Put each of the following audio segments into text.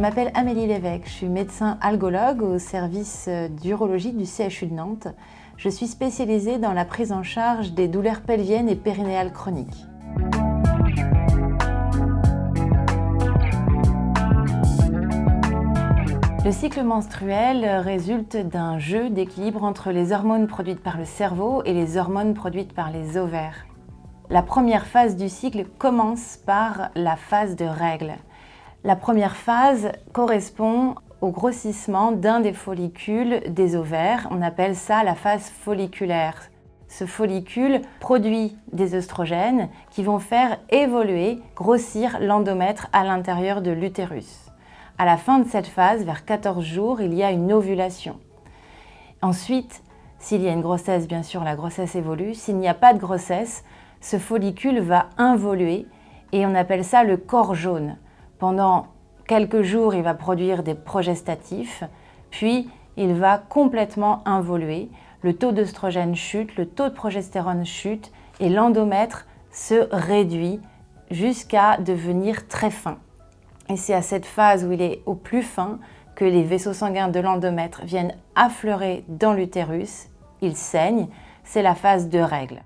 m'appelle Amélie Lévesque, je suis médecin algologue au service d'urologie du CHU de Nantes. Je suis spécialisée dans la prise en charge des douleurs pelviennes et périnéales chroniques. Le cycle menstruel résulte d'un jeu d'équilibre entre les hormones produites par le cerveau et les hormones produites par les ovaires. La première phase du cycle commence par la phase de règles. La première phase correspond au grossissement d'un des follicules des ovaires. On appelle ça la phase folliculaire. Ce follicule produit des œstrogènes qui vont faire évoluer, grossir l'endomètre à l'intérieur de l'utérus. À la fin de cette phase, vers 14 jours, il y a une ovulation. Ensuite, s'il y a une grossesse, bien sûr, la grossesse évolue. S'il n'y a pas de grossesse, ce follicule va involuer et on appelle ça le corps jaune. Pendant quelques jours, il va produire des progestatifs, puis il va complètement involuer. Le taux d'œstrogène chute, le taux de progestérone chute et l'endomètre se réduit jusqu'à devenir très fin. Et c'est à cette phase où il est au plus fin que les vaisseaux sanguins de l'endomètre viennent affleurer dans l'utérus. Il saigne, c'est la phase de règles.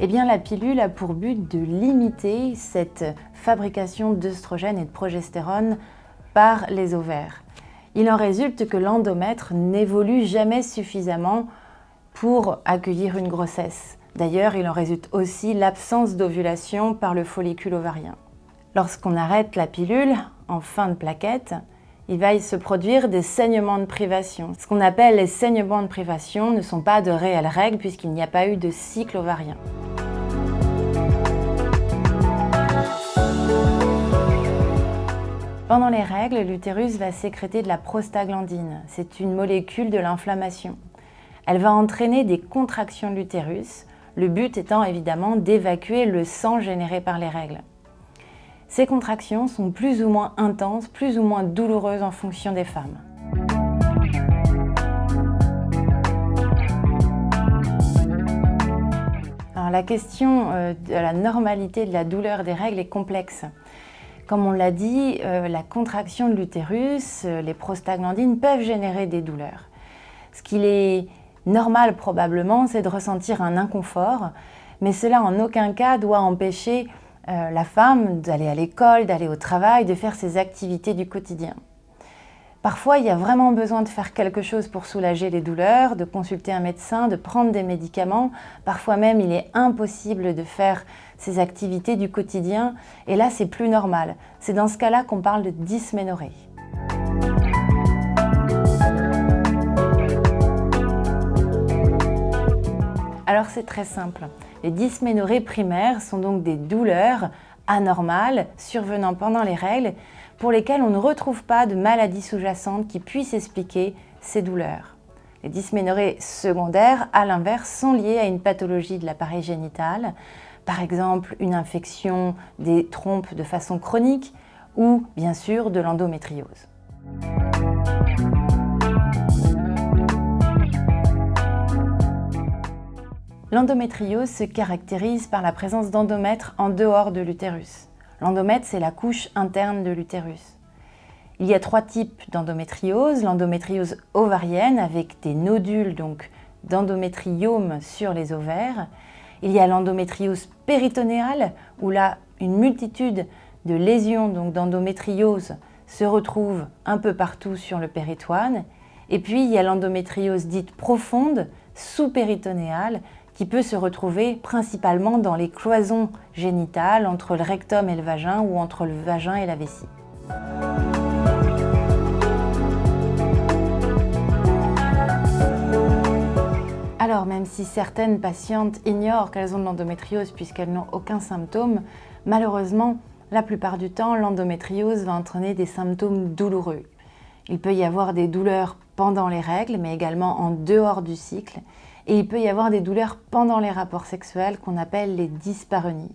Eh bien, la pilule a pour but de limiter cette fabrication d'œstrogènes et de progestérone par les ovaires. Il en résulte que l'endomètre n'évolue jamais suffisamment pour accueillir une grossesse. D'ailleurs, il en résulte aussi l'absence d'ovulation par le follicule ovarien. Lorsqu'on arrête la pilule, en fin de plaquette, il va se produire des saignements de privation. Ce qu'on appelle les saignements de privation ne sont pas de réelles règles puisqu'il n'y a pas eu de cycle ovarien. Pendant les règles, l'utérus va sécréter de la prostaglandine. C'est une molécule de l'inflammation. Elle va entraîner des contractions de l'utérus, le but étant évidemment d'évacuer le sang généré par les règles. Ces contractions sont plus ou moins intenses, plus ou moins douloureuses en fonction des femmes. Alors, la question de la normalité de la douleur des règles est complexe. Comme on l'a dit, la contraction de l'utérus, les prostaglandines peuvent générer des douleurs. Ce qu'il est normal probablement, c'est de ressentir un inconfort, mais cela en aucun cas doit empêcher la femme d'aller à l'école, d'aller au travail, de faire ses activités du quotidien. Parfois, il y a vraiment besoin de faire quelque chose pour soulager les douleurs, de consulter un médecin, de prendre des médicaments. Parfois même, il est impossible de faire ses activités du quotidien. Et là, c'est plus normal. C'est dans ce cas-là qu'on parle de dysménorrhée. Alors, c'est très simple. Les dysménorrhées primaires sont donc des douleurs anormales survenant pendant les règles pour lesquelles on ne retrouve pas de maladie sous-jacente qui puisse expliquer ces douleurs. Les dysménorrhées secondaires, à l'inverse, sont liées à une pathologie de l'appareil génital, par exemple une infection des trompes de façon chronique ou bien sûr de l'endométriose. L'endométriose se caractérise par la présence d'endomètre en dehors de l'utérus. L'endomètre, c'est la couche interne de l'utérus. Il y a 3 types d'endométriose. L'endométriose ovarienne avec des nodules donc d'endométriome sur les ovaires. Il y a l'endométriose péritonéale où là, une multitude de lésions donc d'endométriose se retrouvent un peu partout sur le péritoine. Et puis, il y a l'endométriose dite profonde, sous-péritonéale, qui peut se retrouver principalement dans les cloisons génitales entre le rectum et le vagin ou entre le vagin et la vessie. Alors, même si certaines patientes ignorent qu'elles ont de l'endométriose puisqu'elles n'ont aucun symptôme, malheureusement, la plupart du temps, l'endométriose va entraîner des symptômes douloureux. Il peut y avoir des douleurs pendant les règles, mais également en dehors du cycle. Et il peut y avoir des douleurs pendant les rapports sexuels qu'on appelle les dyspareunies.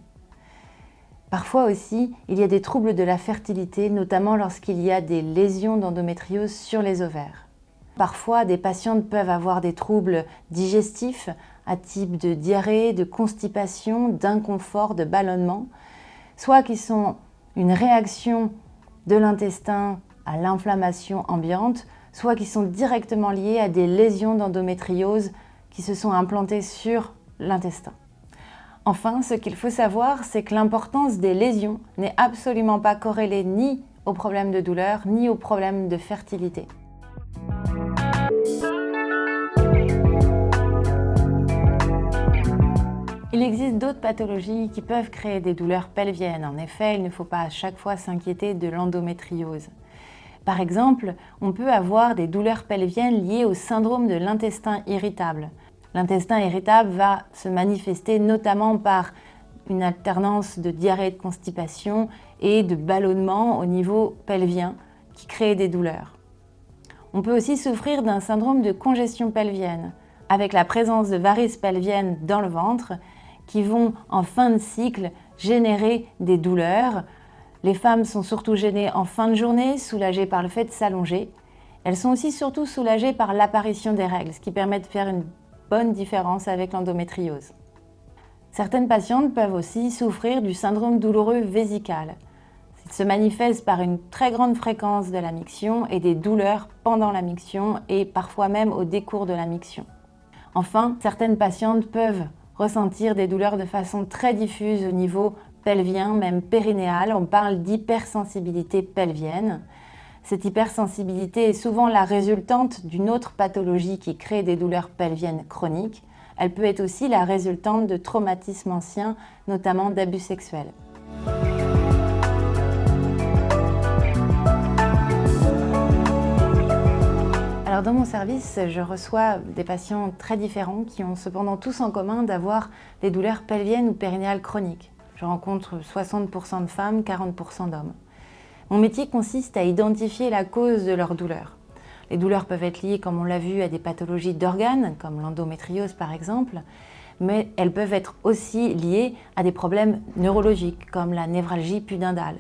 Parfois aussi, il y a des troubles de la fertilité, notamment lorsqu'il y a des lésions d'endométriose sur les ovaires. Parfois, des patientes peuvent avoir des troubles digestifs à type de diarrhée, de constipation, d'inconfort, de ballonnement, soit qui sont une réaction de l'intestin à l'inflammation ambiante, soit qui sont directement liées à des lésions d'endométriose qui se sont implantées sur l'intestin. Enfin, ce qu'il faut savoir, c'est que l'importance des lésions n'est absolument pas corrélée ni aux problèmes de douleur, ni aux problèmes de fertilité. Il existe d'autres pathologies qui peuvent créer des douleurs pelviennes. En effet, il ne faut pas à chaque fois s'inquiéter de l'endométriose. Par exemple, on peut avoir des douleurs pelviennes liées au syndrome de l'intestin irritable. L'intestin irritable va se manifester notamment par une alternance de diarrhée et de constipation et de ballonnement au niveau pelvien qui crée des douleurs. On peut aussi souffrir d'un syndrome de congestion pelvienne avec la présence de varices pelviennes dans le ventre qui vont en fin de cycle générer des douleurs. Les femmes sont surtout gênées en fin de journée, soulagées par le fait de s'allonger. Elles sont aussi surtout soulagées par l'apparition des règles, ce qui permet de faire une bonne différence avec l'endométriose. Certaines patientes peuvent aussi souffrir du syndrome douloureux vésical. Il se manifeste par une très grande fréquence de la miction et des douleurs pendant la miction et parfois même au décours de la miction. Enfin, certaines patientes peuvent ressentir des douleurs de façon très diffuse au niveau pelvien, même périnéal. On parle d'hypersensibilité pelvienne. Cette hypersensibilité est souvent la résultante d'une autre pathologie qui crée des douleurs pelviennes chroniques. Elle peut être aussi la résultante de traumatismes anciens, notamment d'abus sexuels. Alors dans mon service, je reçois des patients très différents qui ont cependant tous en commun d'avoir des douleurs pelviennes ou périnéales chroniques. Je rencontre 60% de femmes, 40% d'hommes. Mon métier consiste à identifier la cause de leurs douleurs. Les douleurs peuvent être liées, comme on l'a vu, à des pathologies d'organes, comme l'endométriose par exemple, mais elles peuvent être aussi liées à des problèmes neurologiques, comme la névralgie pudendale.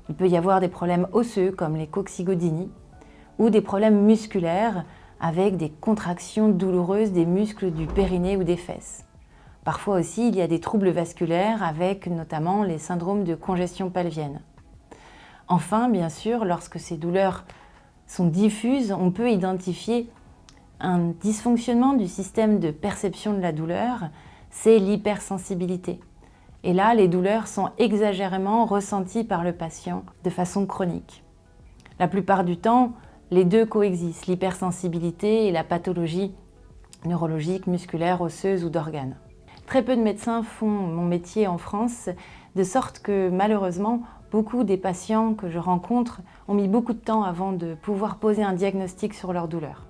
Il peut y avoir des problèmes osseux, comme les coccygodinies, ou des problèmes musculaires, avec des contractions douloureuses des muscles du périnée ou des fesses. Parfois aussi, il y a des troubles vasculaires, avec notamment les syndromes de congestion pelvienne. Enfin, bien sûr, lorsque ces douleurs sont diffuses, on peut identifier un dysfonctionnement du système de perception de la douleur, c'est l'hypersensibilité. Et là, les douleurs sont exagérément ressenties par le patient de façon chronique. La plupart du temps, les deux coexistent, l'hypersensibilité et la pathologie neurologique, musculaire, osseuse ou d'organes. Très peu de médecins font mon métier en France, de sorte que malheureusement, beaucoup des patients que je rencontre ont mis beaucoup de temps avant de pouvoir poser un diagnostic sur leur douleur.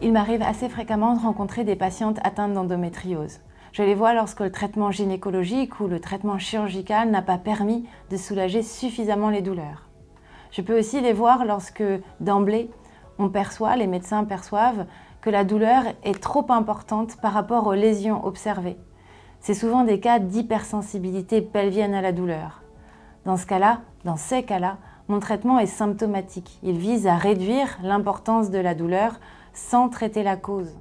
Il m'arrive assez fréquemment de rencontrer des patientes atteintes d'endométriose. Je les vois lorsque le traitement gynécologique ou le traitement chirurgical n'a pas permis de soulager suffisamment les douleurs. Je peux aussi les voir lorsque, d'emblée, les médecins perçoivent que la douleur est trop importante par rapport aux lésions observées. C'est souvent des cas d'hypersensibilité pelvienne à la douleur. Dans ces cas-là, mon traitement est symptomatique. Il vise à réduire l'importance de la douleur sans traiter la cause.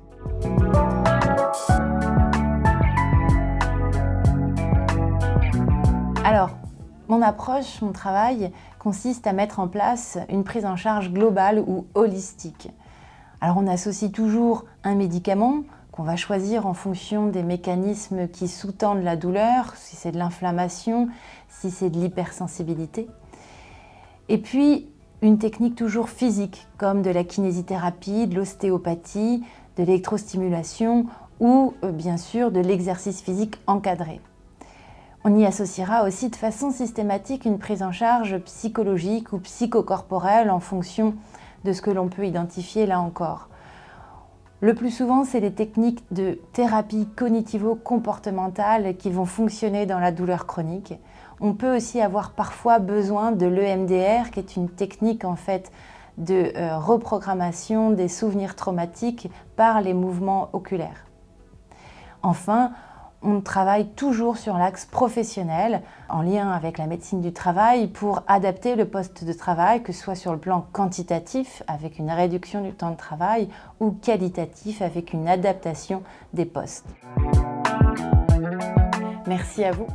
Alors, mon approche, mon travail consiste à mettre en place une prise en charge globale ou holistique. Alors on associe toujours un médicament qu'on va choisir en fonction des mécanismes qui sous-tendent la douleur, si c'est de l'inflammation, si c'est de l'hypersensibilité. Et puis une technique toujours physique, comme de la kinésithérapie, de l'ostéopathie, de l'électrostimulation ou bien sûr de l'exercice physique encadré. On y associera aussi de façon systématique une prise en charge psychologique ou psychocorporelle en fonction de ce que l'on peut identifier là encore. Le plus souvent, c'est des techniques de thérapie cognitivo-comportementale qui vont fonctionner dans la douleur chronique. On peut aussi avoir parfois besoin de l'EMDR, qui est une technique en fait de reprogrammation des souvenirs traumatiques par les mouvements oculaires. Enfin, On travaille toujours sur l'axe professionnel, en lien avec la médecine du travail, pour adapter le poste de travail, que ce soit sur le plan quantitatif, avec une réduction du temps de travail, ou qualitatif, avec une adaptation des postes. Merci à vous.